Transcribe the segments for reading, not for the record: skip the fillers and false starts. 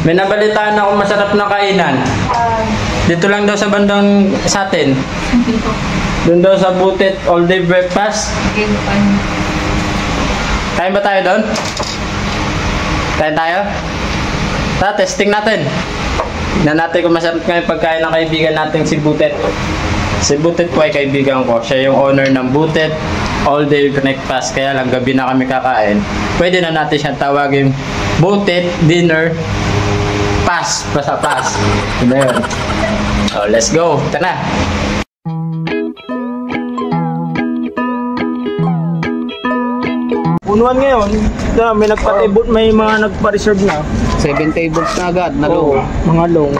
May nabalitaan ako masarap na kainan. Dito lang daw sa bandang sa atin. Doon daw sa Butet all day breakfast. Kain ba tayo doon? Kain tayo? Tara, testing natin. Tignan natin kung masarap nga yung pagkain ng kaibigan natin si Butet. Si Butet po ay kaibigan ko. Siya yung owner ng Butet all day breakfast. Kaya lang gabi na kami kakain. Pwede na natin siyang tawagin Butet dinner pass. Basta pass. Diba yun? So, let's go. Tara. Punuan ngayon, may nagpa-table, may mga nagpa-reserve na. 7 tables na agad, na long. Mga long.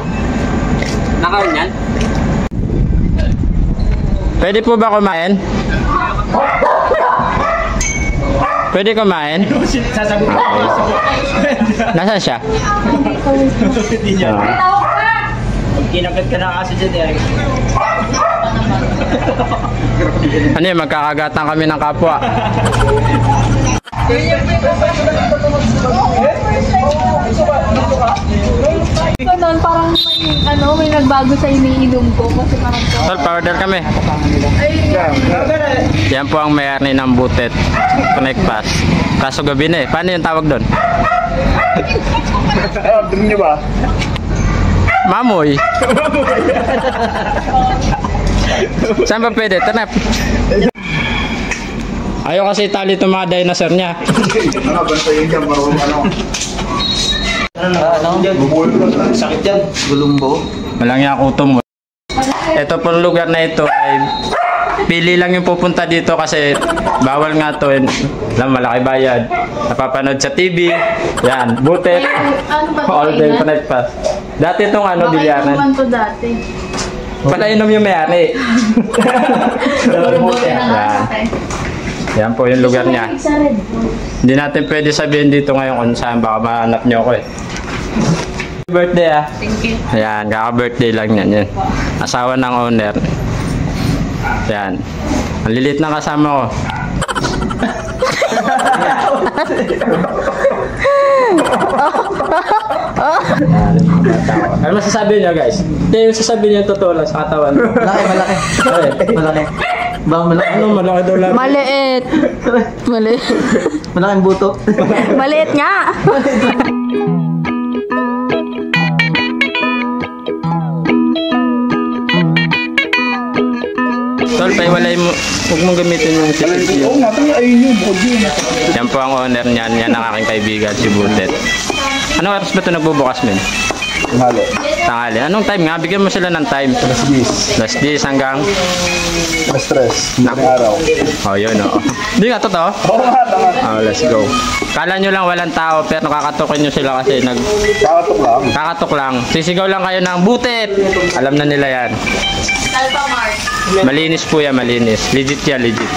Nakain yan? Pwede po ba kumain? Pwede kumain? Sasagot ko. Nasaan siya? Kinakit ka na kasi dyan, Eric. Ano yun, magkakagatan kami ng kapwa. Ganun, parang may nagbago sa iniinom ko kasi parang Tol, powder kami. Yan po ang may-ari ng Butet Connect Pass. Kaso gabi na eh. Paano yung tawag doon? Order niyo ba? Mamoy. Saan ba pwede? Tanap. Ayaw kasi itali itong mga dinosaur niya. Bantayin dyan, marunong sakit yan. Gulumbo. Walang yung kuto mo. Ito pong lugar na ito ay pili lang yung pupunta dito kasi bawal nga to. Malaki bayad. Napapanood sa TV. Yan, Butet. All day Connect Pass. Dati itong bilyaran. Nakainuman to dati. Palainom yung may-ari. Yan po yung lugar niya. Hindi natin pwede sabihin dito ngayon kung saan, baka mahanap nyo ako eh. Birthday Thank you. Ayan, kaka-birthday lang yan. Asawa ng owner. Ayan. Ang lilit na kasama ko. Ano masasabi niyo guys? Hindi yung sasabihin niyo totoo lang sa katawan. Malaki. Malaki. Bang malaki. Ano malaki daw lang? Maliit. Maliit. Malaking buto. Maliit nga. Tol, paiwalay mo. Huwag mong gamitin yung CPU. Oo nga, ayun yung bukod yun. Yan po ang owner niyan. Yan ang aking kaibigan, si Butet. Anong oras ba ito nagbubukas, men? Halo. Tanghali. Anong time nga? Bigyan mo sila ng time. Last 10 hanggang? Stress. Araw. Oh, yun o. Hindi nga, totoo? Oo nga. Oh, let's go. Kala nyo lang walang tao, pero nakakatukin nyo sila kasi Kakatok lang. kakatok lang. Sisigaw lang kayo ng Butet. Alam na nila yan. Malinis po yan, malinis. Legit yan, legit.